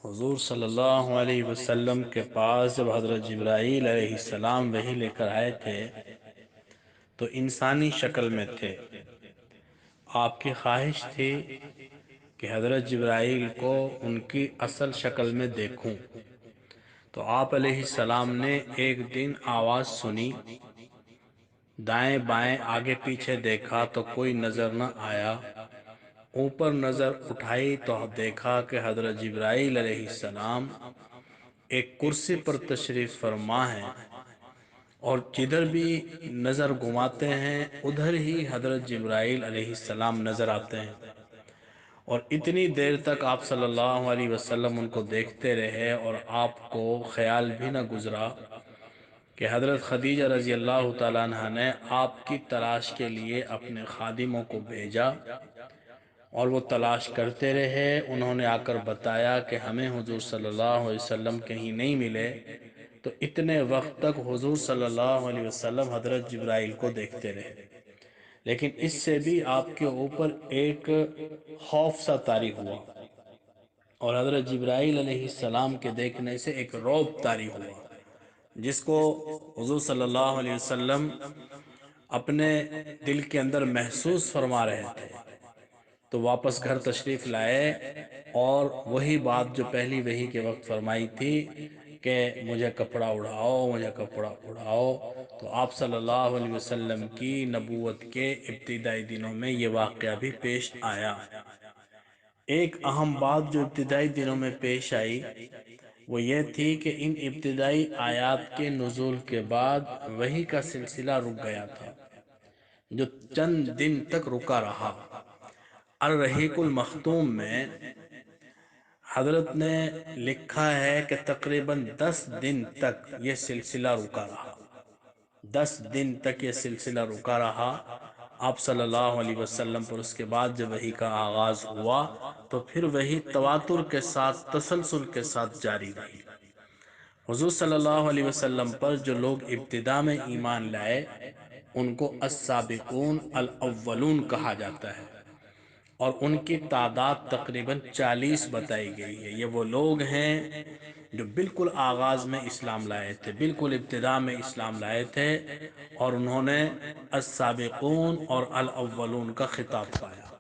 حضور صلی اللہ علیہ وسلم کے پاس جب حضرت جبرائیل علیہ السلام وحی لے کر آئے تھے تو انسانی شکل میں تھے۔ آپ کی خواہش تھی کہ حضرت جبرائیل کو ان کی اصل شکل میں دیکھوں، تو آپ علیہ السلام نے ایک دن آواز سنی، دائیں بائیں آگے پیچھے دیکھا تو کوئی نظر نہ آیا، اوپر نظر اٹھائی تو دیکھا کہ حضرت جبرائیل علیہ السلام ایک کرسی پر تشریف فرما ہے، اور جدھر بھی نظر گھماتے ہیں ادھر ہی حضرت جبرائیل علیہ السلام نظر آتے ہیں۔ اور اتنی دیر تک آپ صلی اللہ علیہ وسلم ان کو دیکھتے رہے، اور آپ کو خیال بھی نہ گزرا کہ حضرت خدیجہ رضی اللہ تعالیٰ عنہ نے آپ کی تلاش کے لیے اپنے خادموں کو بھیجا، اور وہ تلاش کرتے رہے۔ انہوں نے آ کر بتایا کہ ہمیں حضور صلی اللہ علیہ وسلم کہیں نہیں ملے، تو اتنے وقت تک حضور صلی اللہ علیہ وسلم حضرت جبرائیل کو دیکھتے رہے، لیکن اس سے بھی آپ کے اوپر ایک خوف سا طاری ہوا، اور حضرت جبرائیل علیہ السلام کے دیکھنے سے ایک رعب طاری ہوا، جس کو حضور صلی اللہ علیہ وسلم اپنے دل کے اندر محسوس فرما رہے تھے۔ تو واپس گھر تشریف لائے، اور وہی بات جو پہلی وحی کے وقت فرمائی تھی کہ مجھے کپڑا اڑاؤ، مجھے کپڑا اڑاؤ، تو آپ صلی اللہ علیہ وسلم کی نبوت کے ابتدائی دنوں میں یہ واقعہ بھی پیش آیا۔ ایک اہم بات جو ابتدائی دنوں میں پیش آئی وہ یہ تھی کہ ان ابتدائی آیات کے نزول کے بعد وحی کا سلسلہ رک گیا تھا، جو چند دن تک رکا رہا۔ الرحیق المختوم میں حضرت نے لکھا ہے کہ تقریباً 10 دن تک یہ سلسلہ رکا رہا، 10 دن تک یہ سلسلہ رکا رہا آپ صلی اللہ علیہ وسلم پر۔ اس کے بعد جب وحی کا آغاز ہوا تو پھر وحی تواتر کے ساتھ، تسلسل کے ساتھ جاری رہی۔ حضور صلی اللہ علیہ وسلم پر جو لوگ ابتدا میں ایمان لائے ان کو السابقون الاولون کہا جاتا ہے، اور ان کی تعداد تقریباً 40 بتائی گئی ہے۔ یہ وہ لوگ ہیں جو بالکل آغاز میں اسلام لائے تھے، بالکل ابتدا میں اسلام لائے تھے، اور انہوں نے السابقون اور الاولون کا خطاب پایا۔